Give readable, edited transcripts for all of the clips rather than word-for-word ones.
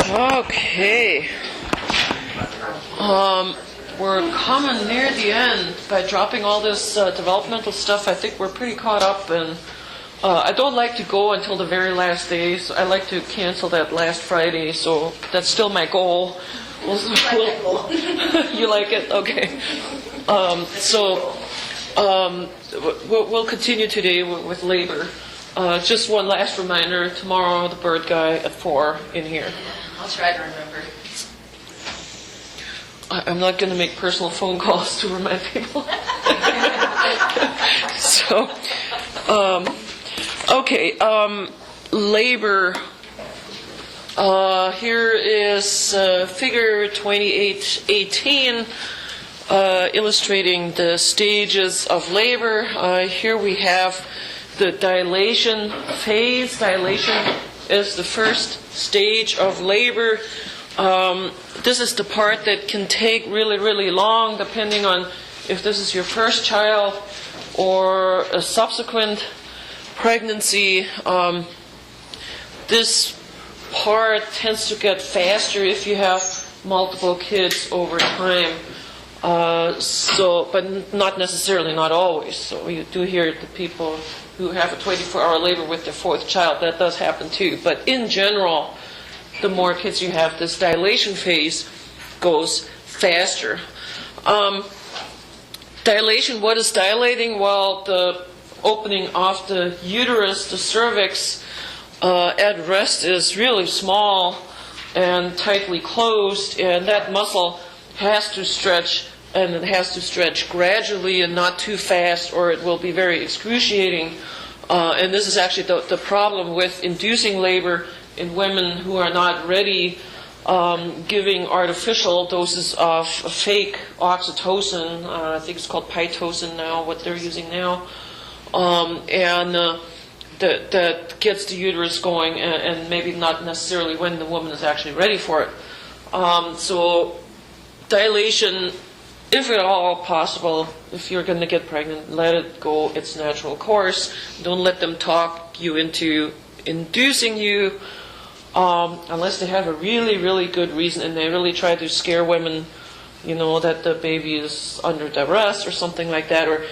Okay. We're coming near the end. By dropping all this developmental stuff, I think we're pretty caught up, and I don't like to go until the very last day, so I like to cancel that last Friday, so that's still my goal. You like it? Okay. We'll continue today with labor. Just one last reminder, tomorrow the bird guy at 4 in here. I'll try to remember. I'm not going to make personal phone calls to remind people. Labor. Here is figure 2818, illustrating the stages of labor. Here we have the dilation phase. Dilation is the first stage of labor. This is the part that can take really, really long, depending on if this is your first child or a subsequent pregnancy. This part tends to get faster if you have multiple kids over time. But not necessarily, not always. So you do hear the people who have a 24-hour labor with their fourth child. That does happen too. But in general, the more kids you have, this dilation phase goes faster. Dilation, what is dilating? Well, the opening of the uterus, the cervix, at rest is really small and tightly closed, and that muscle has to stretch, and it has to stretch gradually and not too fast, or it will be very excruciating. And this is actually the problem with inducing labor in women who are not ready, giving artificial doses of fake oxytocin. I think it's called Pitocin now, what they're using now. That gets the uterus going, and maybe not necessarily when the woman is actually ready for it. So dilation, if at all possible, if you're going to get pregnant, let it go its natural course. Don't let them talk you into inducing you, unless they have a really, really good reason and they really try to scare women, that the baby is under duress or something like that, or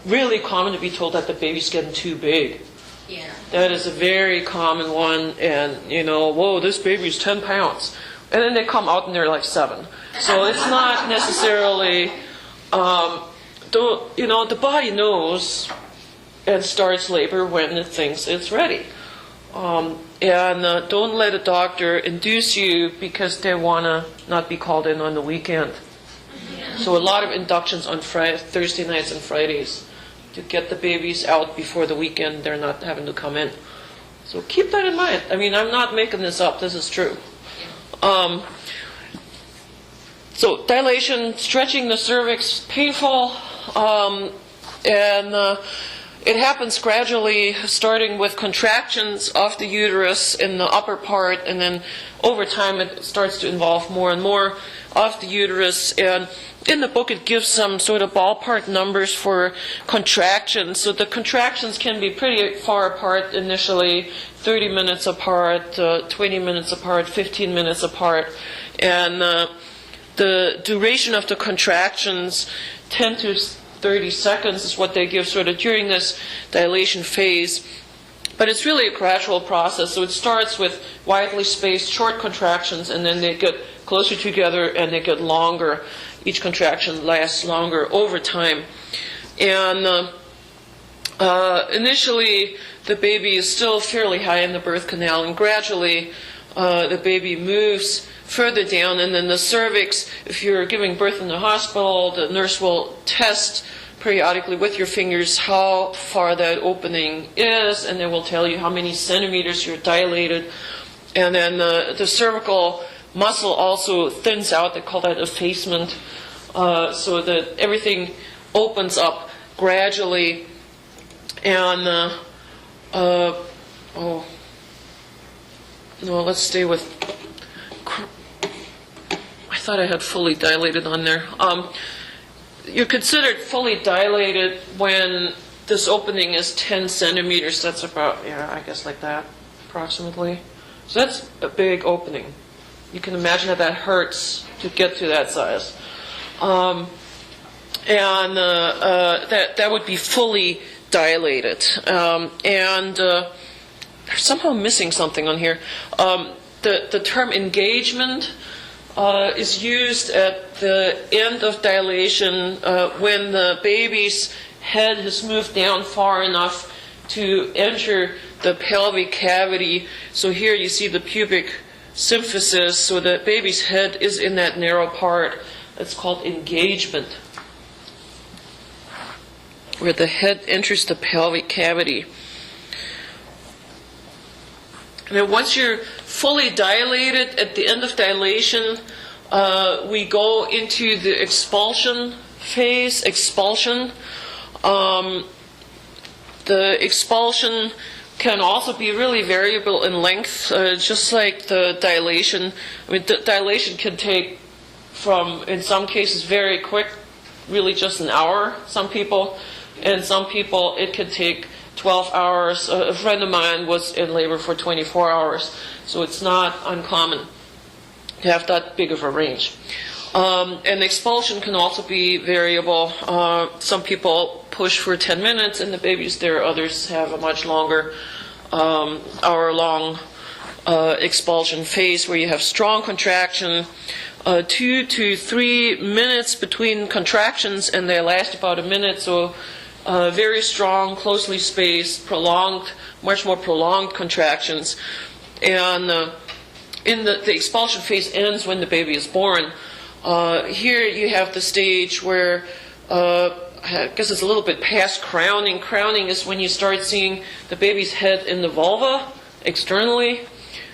really common to be told that the baby's getting too big. Yeah. That is a very common one, and whoa, this baby's 10 pounds. And then they come out and they're like 7. So it's not necessarily, the body knows and starts labor when it thinks it's ready. Don't let a doctor induce you because they want to not be called in on the weekend. Yeah. So a lot of inductions on Thursday nights and Fridays to get the babies out before the weekend. They're not having to come in. So keep that in mind. I mean, I'm not making this up. This is true. So dilation, stretching the cervix, painful, it happens gradually, starting with contractions of the uterus in the upper part, and then over time it starts to involve more and more of the uterus. And in the book it gives some sort of ballpark numbers for contractions. So the contractions can be pretty far apart initially, 30 minutes apart, 20 minutes apart, 15 minutes apart. And the duration of the contractions, 10 to 30 seconds is what they give sort of during this dilation phase. But it's really a gradual process. So it starts with widely spaced short contractions, and then they get closer together and they get longer. Each contraction lasts longer over time. And initially the baby is still fairly high in the birth canal, and gradually the baby moves further down, and then the cervix, if you're giving birth in the hospital, the nurse will test periodically with your fingers how far that opening is, and they will tell you how many centimeters you're dilated. And then the cervical muscle also thins out. They call that effacement, so that everything opens up gradually. And let's stay with. I thought I had fully dilated on there. You're considered fully dilated when this opening is 10 centimeters. That's about, I guess like that, approximately. So that's a big opening. You can imagine that that hurts to get to that size. That would be fully dilated. They're somehow missing something on here. The term engagement is used at the end of dilation when the baby's head has moved down far enough to enter the pelvic cavity. So here you see the pubic symphysis, so the baby's head is in that narrow part. It's called engagement, where the head enters the pelvic cavity. And then once you're fully dilated, at the end of dilation, we go into the expulsion phase. Expulsion. The expulsion can also be really variable in length, just like the dilation. I mean, the dilation can take from, in some cases, very quick, really just an hour, some people. And some people, it could take 12 hours. A friend of mine was in labor for 24 hours. So it's not uncommon to have that big of a range. And expulsion can also be variable. Some people push for 10 minutes and the baby's there. Others have a much longer, hour-long expulsion phase where you have strong contraction, 2 to 3 minutes between contractions, and they last about a minute. So very strong, closely spaced, prolonged, much more prolonged contractions. And in the expulsion phase ends when the baby is born. Here you have the stage where, I guess it's a little bit past crowning. Crowning is when you start seeing the baby's head in the vulva externally.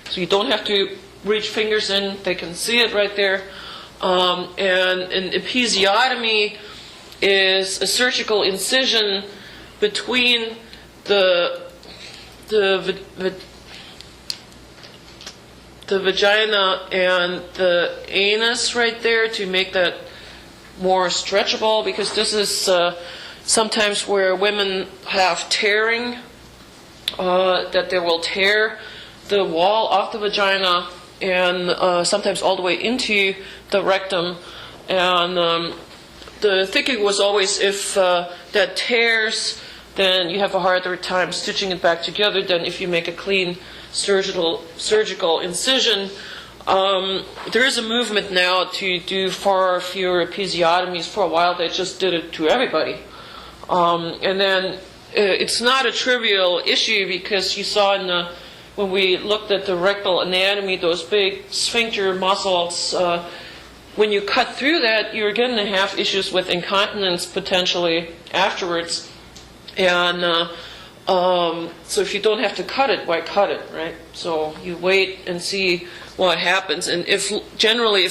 So you don't have to reach fingers in, they can see it right there. And an episiotomy is a surgical incision between the vagina and the anus right there to make that more stretchable, because this is sometimes where women have tearing, that they will tear the wall of the vagina and sometimes all the way into the rectum. And the thinking was always if that tears, then you have a harder time stitching it back together than if you make a clean surgical incision. There is a movement now to do far fewer episiotomies. For a while they just did it to everybody. And then it's not a trivial issue, because you saw when we looked at the rectal anatomy, those big sphincter muscles, when you cut through that, you're going to have issues with incontinence potentially afterwards. And so if you don't have to cut it, why cut it, right? So you wait and see what happens. And if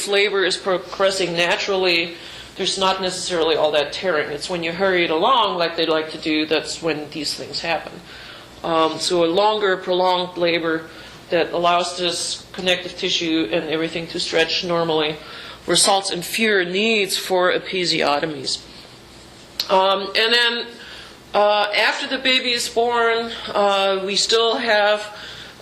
labor is progressing naturally, there's not necessarily all that tearing. It's when you hurry it along, like they like to do, that's when these things happen. So a longer, prolonged labor that allows this connective tissue and everything to stretch normally results in fewer needs for episiotomies. And then after the baby is born, we still have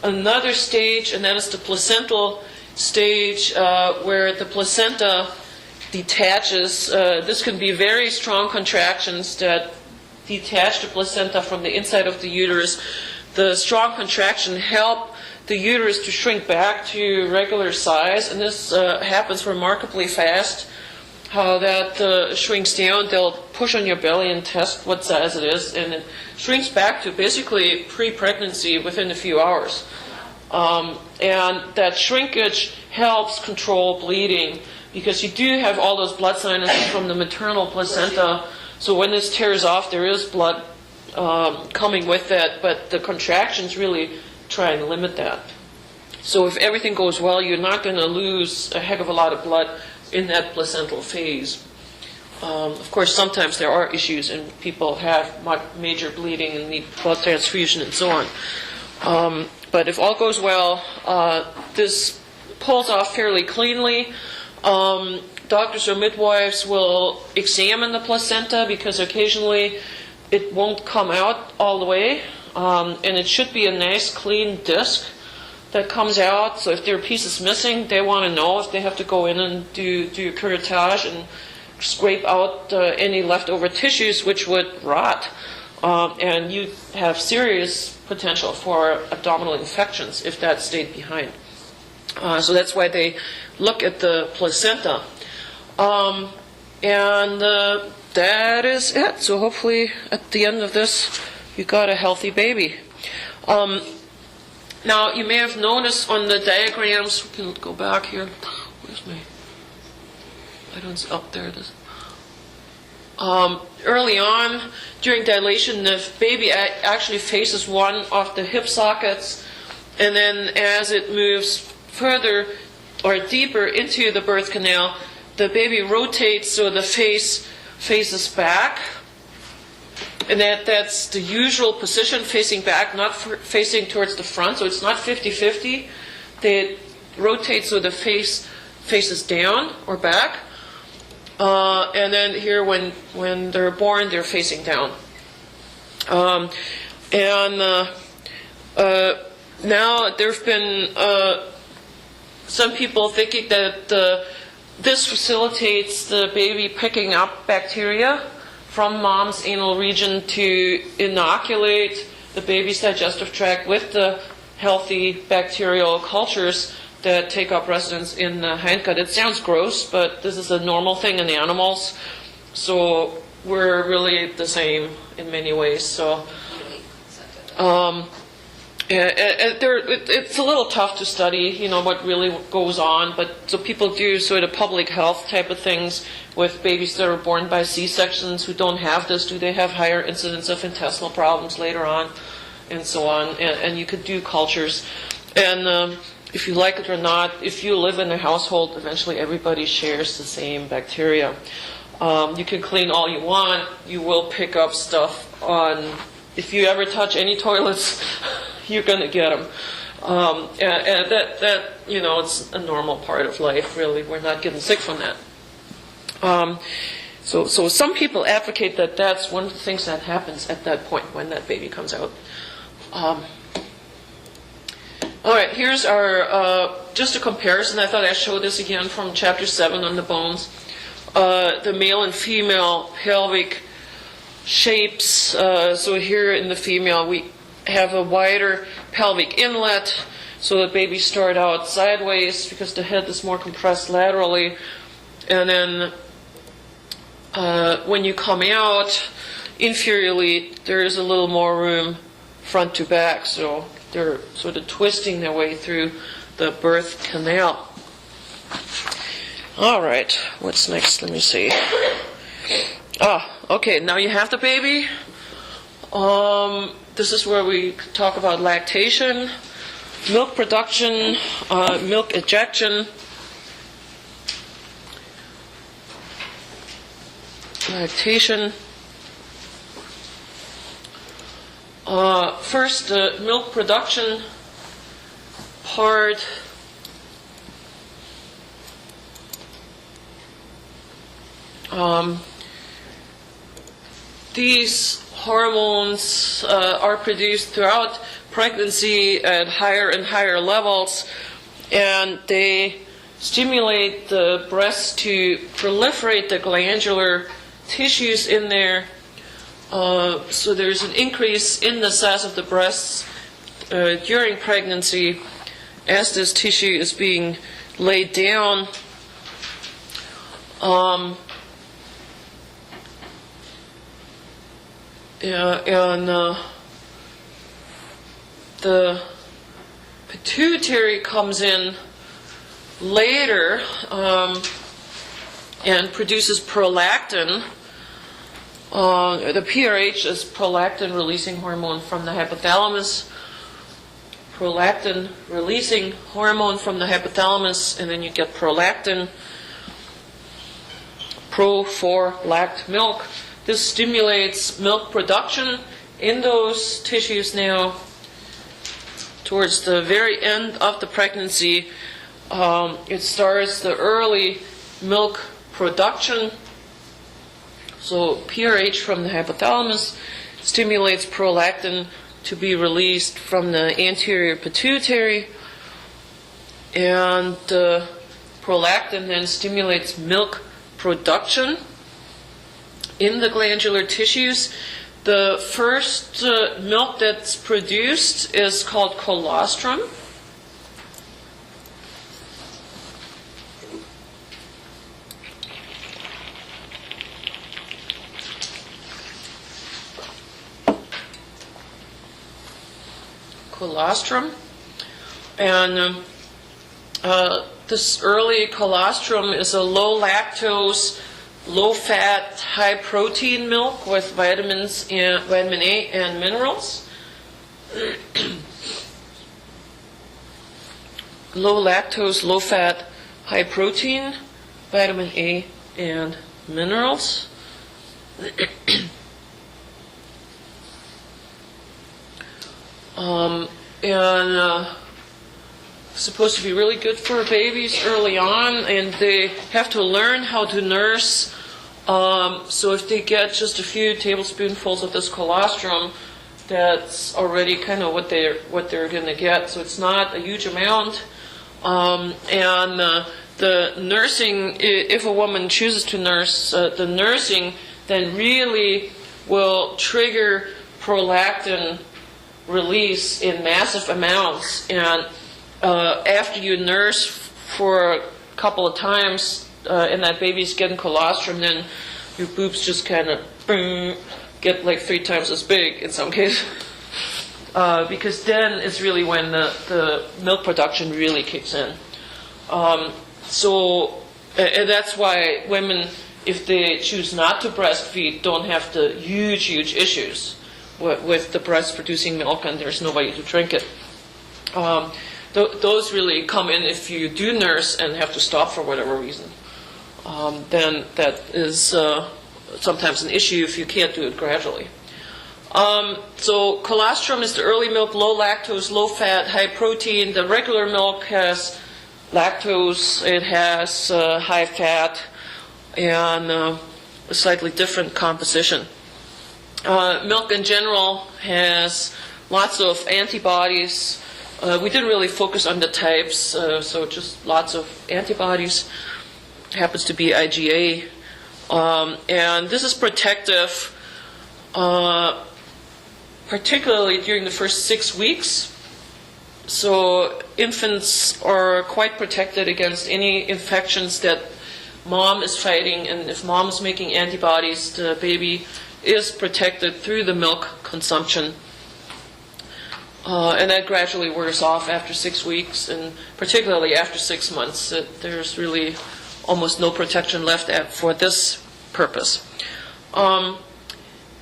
another stage, and that is the placental stage, where the placenta detaches. This can be very strong contractions that detach the placenta from the inside of the uterus. The strong contraction help the uterus to shrink back to regular size, and this happens remarkably fast. How that shrinks down, they'll push on your belly and test what size it is, and it shrinks back to basically pre-pregnancy within a few hours. And that shrinkage helps control bleeding, because you do have all those blood sinuses from the maternal placenta. So when this tears off, there is blood coming with that, but the contractions really try and limit that. So if everything goes well, you're not going to lose a heck of a lot of blood in that placental phase. Of course, sometimes there are issues and people have major bleeding and need blood transfusion and so on. But if all goes well, this pulls off fairly cleanly. Doctors or midwives will examine the placenta, because occasionally it won't come out all the way. And it should be a nice clean disc. that comes out. So if there are pieces missing, they want to know if they have to go in and do curettage and scrape out any leftover tissues which would rot. And you have serious potential for abdominal infections if that stayed behind. So that's why they look at the placenta. And that is it. So hopefully at the end of this, you got a healthy baby. Now, you may have noticed on the diagrams, we can go back here. Where's my, I don't, up there it is. Early on, during dilation, the baby actually faces one of the hip sockets, and then as it moves further or deeper into the birth canal, the baby rotates so the face faces back. And that's the usual position, facing back, not facing towards the front. So it's not 50-50. They rotate so the face faces down or back. And then here, when they're born, they're facing down. Now there have been some people thinking that this facilitates the baby picking up bacteria from mom's anal region to inoculate the baby's digestive tract with the healthy bacterial cultures that take up residence in the hindgut. It sounds gross, but this is a normal thing in animals. So we're really the same in many ways. So it's a little tough to study, what really goes on. But so people do sort of public health type of things with babies that are born by C-sections who don't have this. Do they have higher incidence of intestinal problems later on, and so on? And you could do cultures. And if you like it or not, if you live in a household, eventually everybody shares the same bacteria. You can clean all you want. You will pick up stuff on, if you ever touch any toilets, you're going to get them. And that it's a normal part of life, really. We're not getting sick from that. So some people advocate that that's one of the things that happens at that point when that baby comes out. All right, here's our, just a comparison. I thought I'd show this again from chapter 7 on the bones. The male and female pelvic shapes. So here in the female, we have a wider pelvic inlet. So the babies start out sideways because the head is more compressed laterally. And then when you come out inferiorly, there is a little more room front to back. So they're sort of twisting their way through the birth canal. All right, what's next? Let me see. Okay, now you have the baby. This is where we talk about lactation, milk production, milk ejection, lactation. First, the milk production part. These hormones are produced throughout pregnancy at higher and higher levels, and they stimulate the breast to proliferate the glandular tissues in there. So there's an increase in the size of the breasts during pregnancy as this tissue is being laid down. The pituitary comes in later and produces prolactin. The PRH is prolactin-releasing hormone from the hypothalamus. Prolactin-releasing hormone from the hypothalamus, and then you get prolactin. Pro for lact milk. This stimulates milk production in those tissues now. Towards the very end of the pregnancy, it starts the early milk production. So PRH from the hypothalamus stimulates prolactin to be released from the anterior pituitary. And prolactin then stimulates milk production in the glandular tissues. The first milk that's produced is called colostrum. Colostrum. And this early colostrum is a low lactose, low fat, high protein milk with vitamins and vitamin A and minerals. Low lactose, low fat, high protein, vitamin A and minerals. And supposed to be really good for babies early on, and they have to learn how to nurse. So if they get just a few tablespoonfuls of this colostrum, that's already kind of what they're going to get. So it's not a huge amount. The nursing, if a woman chooses to nurse, the nursing then really will trigger prolactin release in massive amounts. And after you nurse for a couple of times and that baby's getting colostrum, then your boobs just kind of get like 3 times as big in some cases. Because then it's really when the milk production really kicks in. And that's why women, if they choose not to breastfeed, don't have the huge issues with the breast producing milk and there's nobody to drink it. Those really come in if you do nurse and have to stop for whatever reason. Then that is sometimes an issue if you can't do it gradually. So colostrum is the early milk, low lactose, low fat, high protein. The regular milk has lactose, it has high fat, and a slightly different composition. Milk in general has lots of antibodies. We didn't really focus on the types, so just lots of antibodies. It happens to be IgA. And this is protective, particularly during the first 6 weeks. So infants are quite protected against any infections that mom is fighting, and if mom is making antibodies, the baby is protected through the milk consumption. And that gradually wears off after 6 weeks, and particularly after 6 months. There's really almost no protection left for this purpose.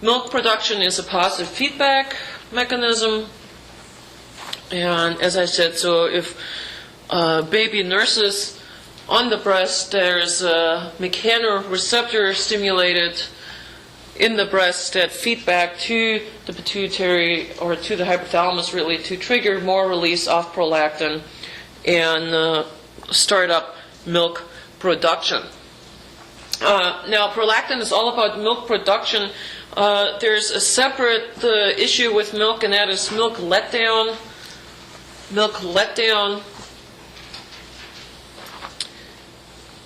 Milk production is a positive feedback mechanism. And as I said, so if baby nurses on the breast, there's a mechanoreceptor stimulated in the breast that feed back to the pituitary or to the hypothalamus really to trigger more release of prolactin and start up milk production. Now prolactin is all about milk production. There's a separate issue with milk, and that is milk letdown. Milk letdown.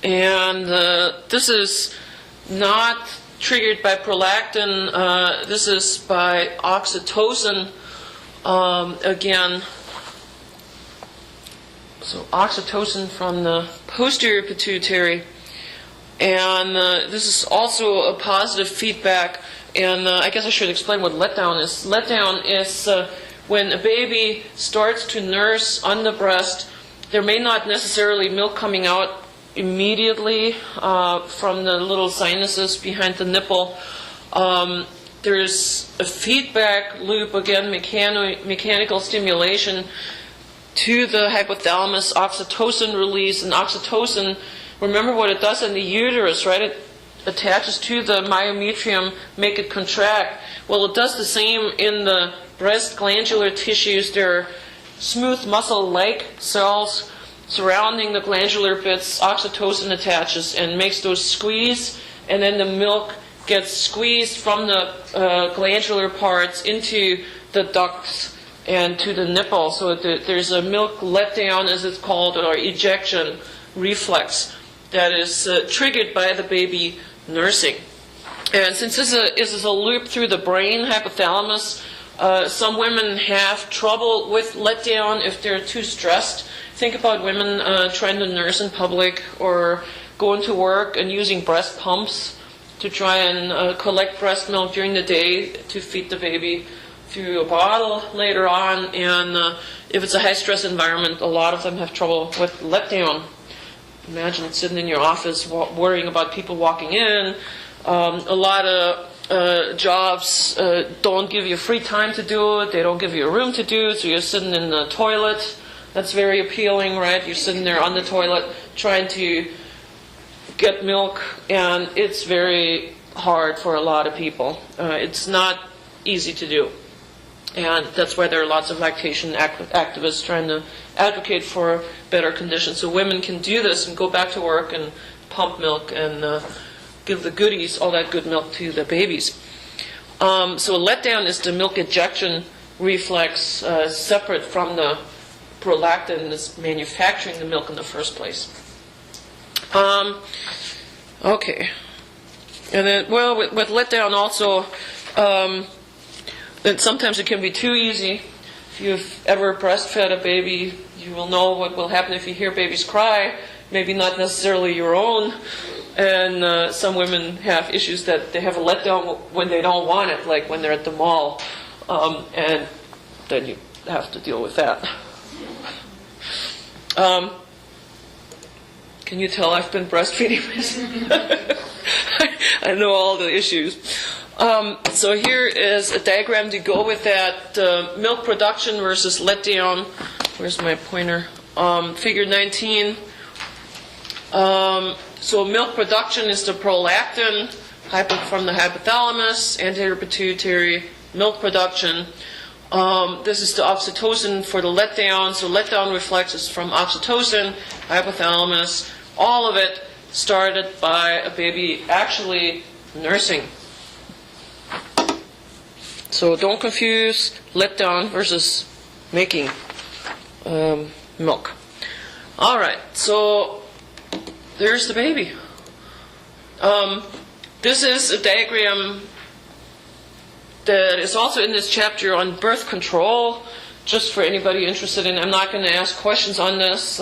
And this is not triggered by prolactin. This is by oxytocin again. So oxytocin from the posterior pituitary. And this is also a positive feedback. And I guess I should explain what letdown is. Letdown is when a baby starts to nurse on the breast. There may not necessarily milk coming out immediately from the little sinuses behind the nipple. There's a feedback loop, again, mechanical stimulation to the hypothalamus, oxytocin release, and oxytocin, remember what it does in the uterus, right? It attaches to the myometrium, make it contract. Well, it does the same in the breast glandular tissues. There are smooth muscle-like cells surrounding the glandular bits. Oxytocin attaches and makes those squeeze, and then the milk gets squeezed from the glandular parts into the ducts and to the nipple. So there's a milk letdown, as it's called, or ejection reflex that is triggered by the baby nursing. And since this is a loop through the brain, hypothalamus, some women have trouble with letdown if they're too stressed. Think about women trying to nurse in public or going to work and using breast pumps to try and collect breast milk during the day to feed the baby through a bottle later on. And if it's a high-stress environment, a lot of them have trouble with letdown. Imagine sitting in your office worrying about people walking in. A lot of jobs don't give you free time to do it. They don't give you a room to do it, so you're sitting in the toilet. That's very appealing, right? You're sitting there on the toilet trying to get milk, and it's very hard for a lot of people. It's not easy to do. And that's why there are lots of lactation activists trying to advocate for better conditions. So women can do this and go back to work and pump milk and give the goodies, all that good milk, to the babies. So a letdown is the milk ejection reflex separate from the prolactin that's manufacturing the milk in the first place. Okay. And then, well, with letdown also, then sometimes it can be too easy. If you've ever breastfed a baby, you will know what will happen if you hear babies cry, maybe not necessarily your own. And some women have issues that they have a letdown when they don't want it, like when they're at the mall. And then you have to deal with that. Can you tell I've been breastfeeding? I know all the issues. So here is a diagram to go with that. Milk production versus letdown. Where's my pointer? Figure 19. So milk production is the prolactin from the hypothalamus, anterior pituitary milk production. This is the oxytocin for the letdown. So letdown reflexes from oxytocin, hypothalamus. All of it started by a baby actually nursing. So don't confuse letdown versus making milk. All right, so there's the baby. This is a diagram that is also in this chapter on birth control, just for anybody interested in. I'm not going to ask questions on this.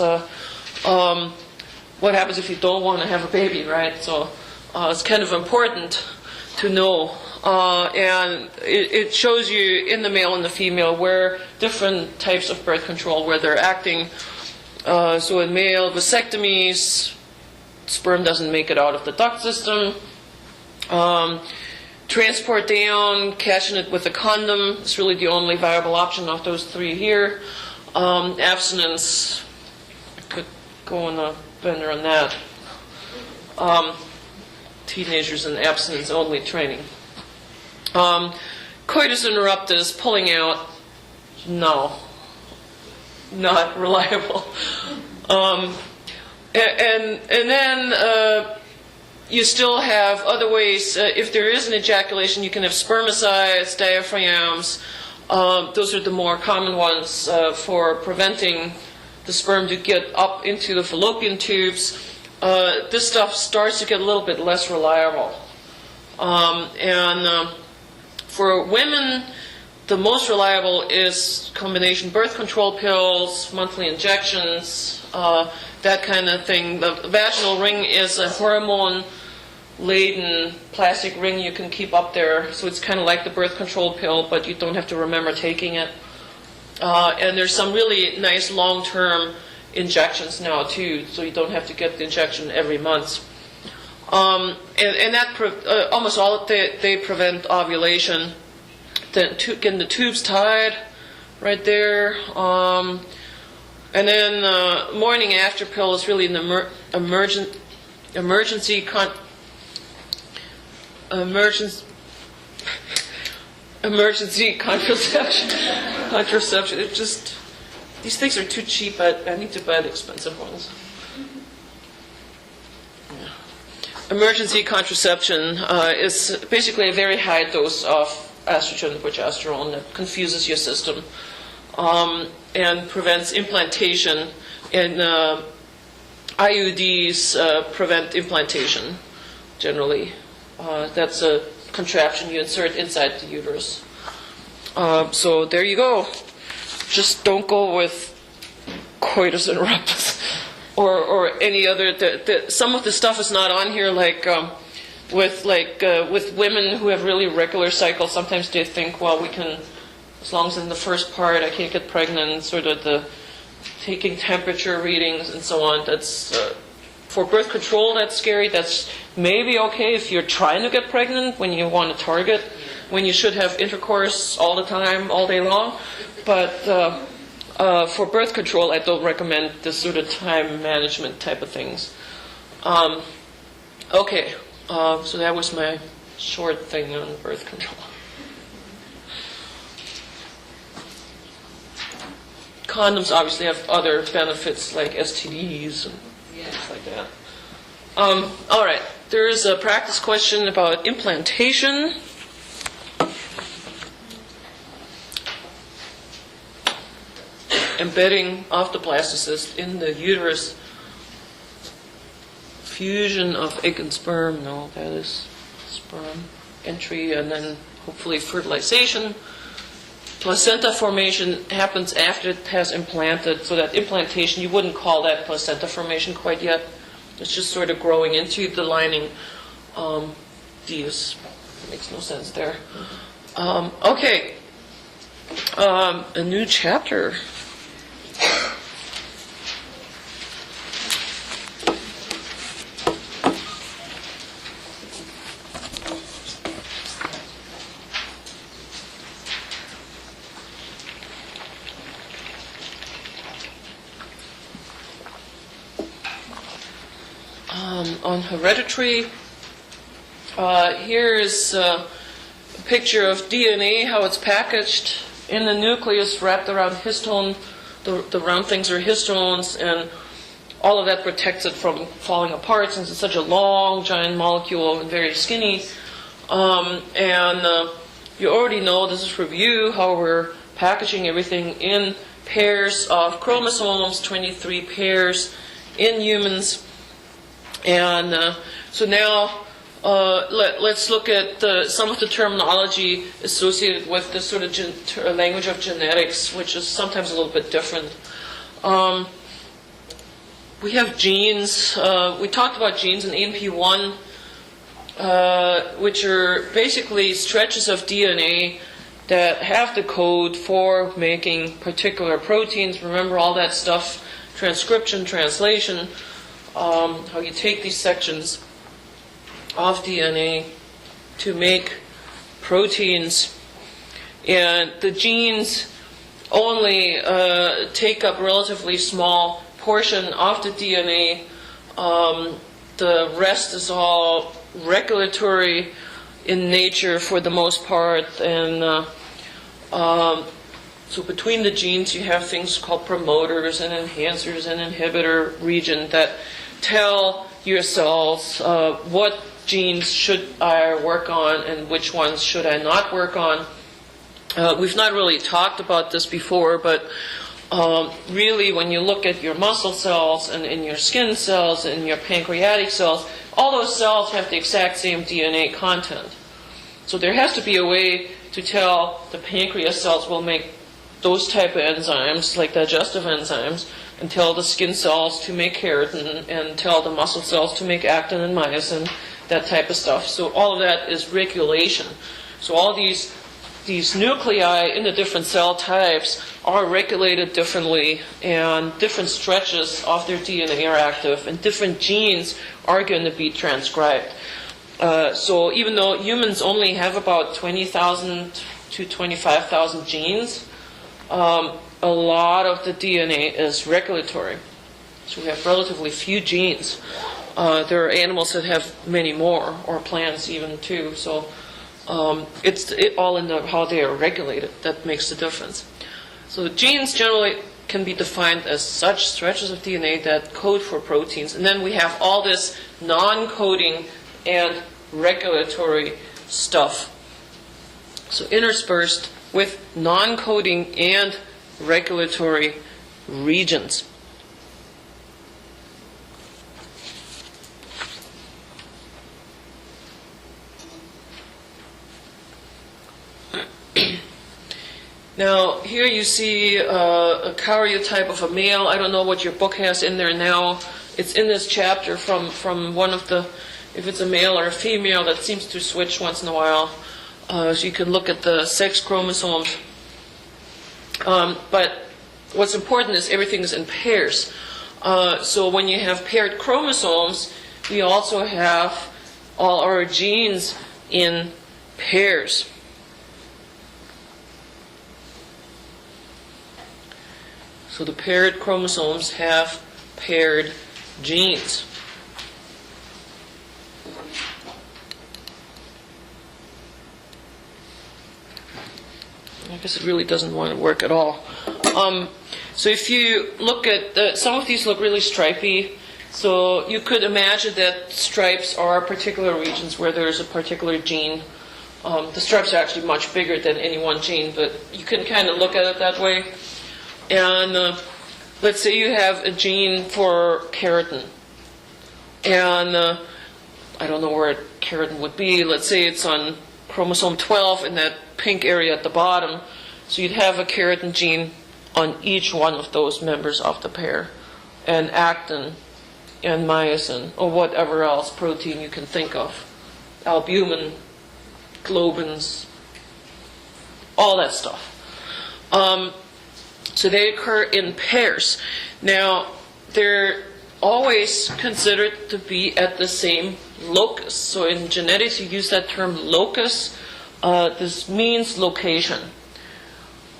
What happens if you don't want to have a baby, right? So it's kind of important to know. And it shows you in the male and the female where different types of birth control, where they're acting. So in male vasectomies, sperm doesn't make it out of the duct system. Transport down, catching it with a condom is really the only viable option of those three here. Abstinence, could go on a bender on that. Teenagers in abstinence only training. Coitus interruptus, pulling out, no, not reliable. And then you still have other ways. If there is an ejaculation, you can have spermicides, diaphragms. Those are the more common ones for preventing the sperm to get up into the fallopian tubes. This stuff starts to get a little bit less reliable. For women, the most reliable is combination birth control pills, monthly injections, that kind of thing. The vaginal ring is a hormone-laden plastic ring you can keep up there, so it's kind of like the birth control pill, but you don't have to remember taking it. And there's some really nice long-term injections now too, so you don't have to get the injection every month. And that almost all they prevent ovulation. Getting the tubes tied right there. And then morning after pill is really an emergency contraception. It just, these things are too cheap. I need to buy the expensive ones. Yeah. Emergency contraception is basically a very high dose of estrogen and progesterone that confuses your system. and prevents implantation, and IUDs prevent implantation, generally. That's a contraption you insert inside the uterus. So there you go. Just don't go with coitus interruptus or any other. Some of the stuff is not on here, with women who have really regular cycles. Sometimes they think, well, we can, as long as in the first part I can't get pregnant, sort of the taking temperature readings and so on. That's for birth control. That's scary. That's maybe okay if you're trying to get pregnant when you want to target, when you should have intercourse all the time, all day long. But for birth control, I don't recommend this sort of time management type of things. Okay, so that was my short thing on birth control. Condoms obviously have other benefits like STDs and things like that. All right, there is a practice question about implantation. Embedding of the blastocyst in the uterus. Fusion of egg and sperm. No, that is sperm entry, and then hopefully fertilization. Placenta formation happens after it has implanted, so that implantation, you wouldn't call that placenta formation quite yet. It's just sort of growing into the lining. Makes no sense there. Okay. A new chapter. On hereditary, here is a picture of DNA, how it's packaged in the nucleus, wrapped around histone. The round things are histones, and all of that protects it from falling apart since it's such a long, giant molecule and very skinny. You already know, this is review, how we're packaging everything in pairs of chromosomes, 23 pairs in humans. And so now let's look at some of the terminology associated with this sort of language of genetics, which is sometimes a little bit different. We have genes. We talked about genes in ANP1, which are basically stretches of DNA that have the code for making particular proteins. Remember all that stuff, transcription, translation. How you take these sections of DNA to make proteins. And the genes only take up relatively small portion of the DNA. The rest is all regulatory in nature for the most part. And so between the genes you have things called promoters and enhancers and inhibitor region that tell your cells what genes should I work on and which ones should I not work on. We've not really talked about this before, but really when you look at your muscle cells and in your skin cells and your pancreatic cells, all those cells have the exact same DNA content. So there has to be a way to tell the pancreas cells will make those type of enzymes, like digestive enzymes, and tell the skin cells to make keratin, and tell the muscle cells to make actin and myosin, that type of stuff. So all of that is regulation. So all these nuclei in the different cell types are regulated differently, and different stretches of their DNA are active, and different genes are going to be transcribed. So even though humans only have about 20,000 to 25,000 genes, a lot of the DNA is regulatory. So we have relatively few genes. There are animals that have many more, or plants even too. So it's all in how they are regulated that makes the difference. So genes generally can be defined as such stretches of DNA that code for proteins. And then we have all this non-coding and regulatory stuff. So interspersed with non-coding and regulatory regions. Now, here you see a karyotype of a male. I don't know what your book has in there now. It's in this chapter from one of the, if it's a male or a female, that seems to switch once in a while. So you can look at the sex chromosomes. But what's important is everything is in pairs. So when you have paired chromosomes, we also have all our genes in pairs. So the paired chromosomes have paired genes. I guess it really doesn't want to work at all. So if you look at, some of these look really stripy, so you could imagine that stripes are particular regions where there's a particular gene. The stripes are actually much bigger than any one gene, but you can kind of look at it that way. And let's say you have a gene for keratin. And I don't know where keratin would be. Let's say it's on chromosome 12 in that pink area at the bottom. So you'd have a keratin gene on each one of those members of the pair. And actin and myosin or whatever else protein you can think of. Albumin, globins, all that stuff. So they occur in pairs. Now, they're always considered to be at the same locus. So in genetics, you use that term locus. This means location.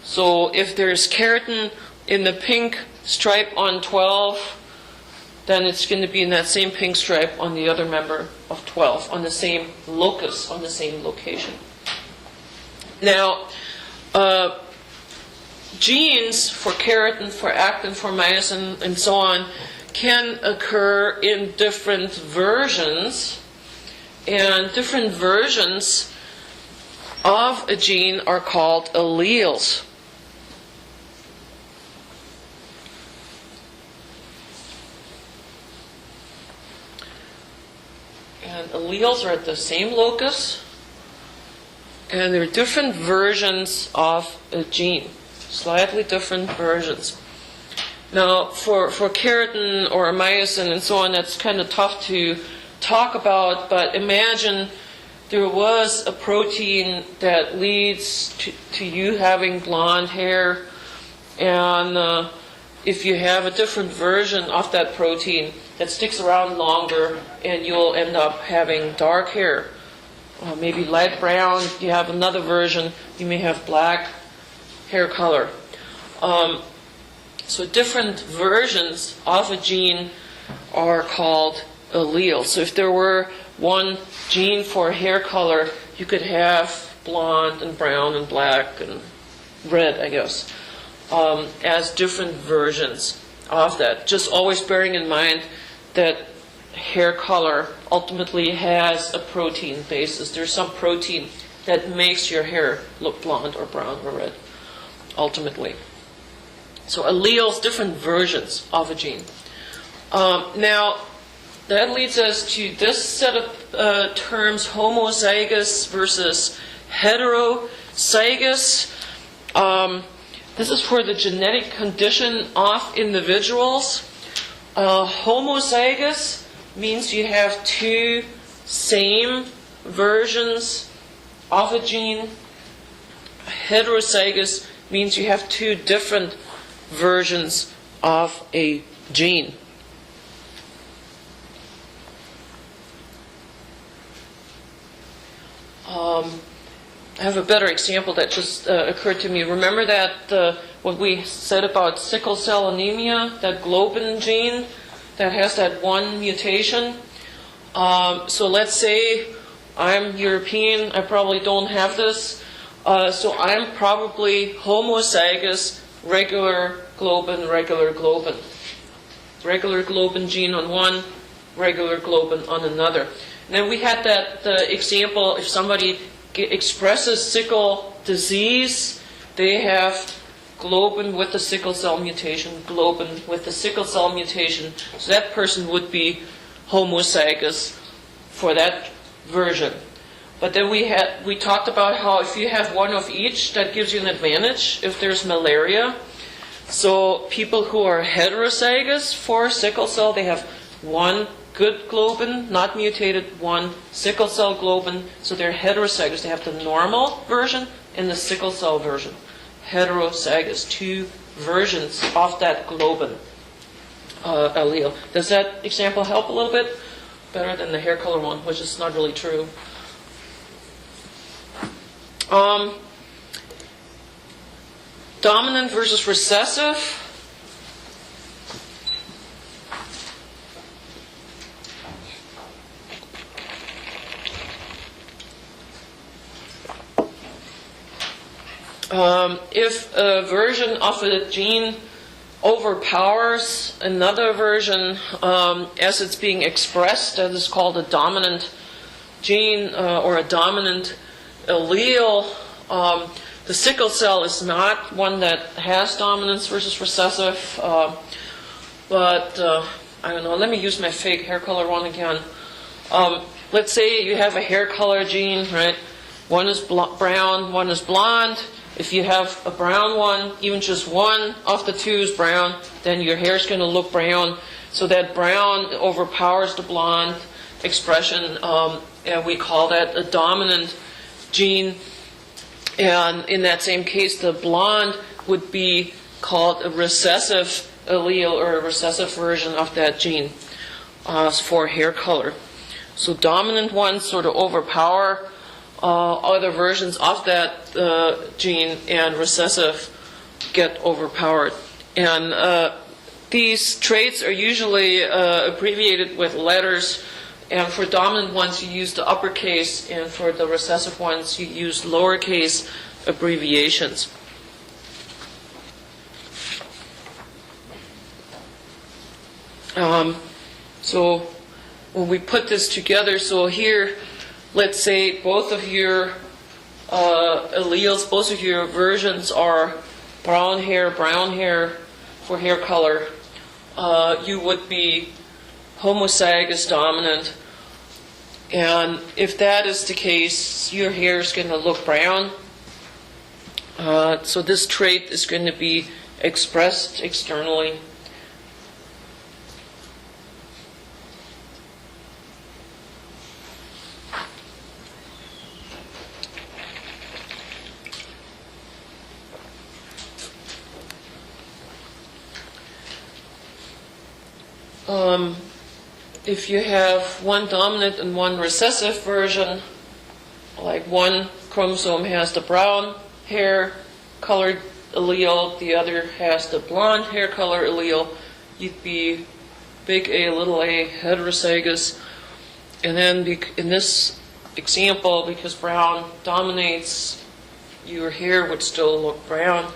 So if there's keratin in the pink stripe on 12, then it's going to be in that same pink stripe on the other member of 12, on the same locus, on the same location. Now, genes for keratin, for actin, for myosin, and so on can occur in different versions, and different versions of a gene are called alleles. And alleles are at the same locus, and there are different versions of a gene. Slightly different versions. Now, for keratin or myosin and so on, that's kind of tough to talk about, but imagine there was a protein that leads to you having blonde hair, and if you have a different version of that protein that sticks around longer, and you'll end up having dark hair, maybe light brown. If you have another version, you may have black hair color. So different versions of a gene are called alleles. So if there were one gene for hair color, you could have blonde and brown and black and red, I guess, as different versions of that. Just always bearing in mind that hair color ultimately has a protein basis. There's some protein that makes your hair look blonde or brown or red, ultimately. So alleles, different versions of a gene. Now, that leads us to this set of terms, homozygous versus heterozygous. This is for the genetic condition of individuals. Homozygous means you have two same versions of a gene. Heterozygous means you have two different versions of a gene. I have a better example that just occurred to me. Remember that what we said about sickle cell anemia, that globin gene that has that one mutation? So let's say I'm European, I probably don't have this, so I'm probably homozygous, regular globin. Regular globin gene on one, regular globin on another. And then we had that example, if somebody expresses sickle disease, they have globin with the sickle cell mutation, globin with the sickle cell mutation. So that person would be homozygous for that version. But then we talked about how if you have one of each, that gives you an advantage if there's malaria. So people who are heterozygous for sickle cell, they have one good globin, not mutated, one sickle cell globin. So they're heterozygous. They have the normal version and the sickle cell version. Heterozygous, two versions of that globin allele. Does that example help a little bit? Better than the hair color one, which is not really true. Dominant versus recessive. If a version of a gene overpowers another version as it's being expressed, that is called a dominant gene or a dominant allele. The sickle cell is not one that has dominance versus recessive, but I don't know, let me use my fake hair color one again. Let's say you have a hair color gene, right? One is brown, one is blonde. If you have a brown one, even just one of the two is brown, then your hair is going to look brown. So that brown overpowers the blonde expression, and we call that a dominant gene. And in that same case, the blonde would be called a recessive allele or a recessive version of that gene for hair color. So dominant ones sort of overpower other versions of that gene, and recessive get overpowered. And these traits are usually abbreviated with letters. And for dominant ones, you use the uppercase, and for the recessive ones, you use lowercase abbreviations. So when we put this together, so here, let's say both of your alleles, both of your versions are brown hair for hair color. You would be homozygous dominant, and if that is the case, your hair is going to look brown. So this trait is going to be expressed externally. If you have one dominant and one recessive version, like one chromosome has the brown hair colored allele, the other has the blonde hair color allele, you'd be big A, little a, heterozygous. And then in this example, because brown dominates, your hair would still look brown.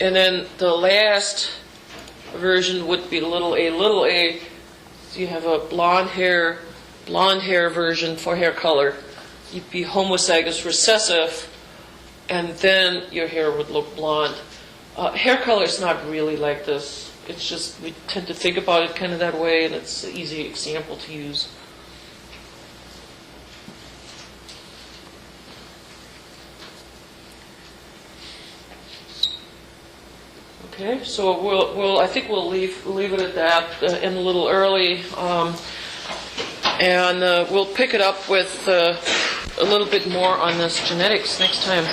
And then the last version would be little a. So you have a blonde hair version for hair color. You'd be homozygous recessive, and then your hair would look blonde. Hair color is not really like this. It's just we tend to think about it kind of that way, and it's an easy example to use. Okay, so I think we'll leave it at that, and a little early, and we'll pick it up with a little bit more on this genetics next time.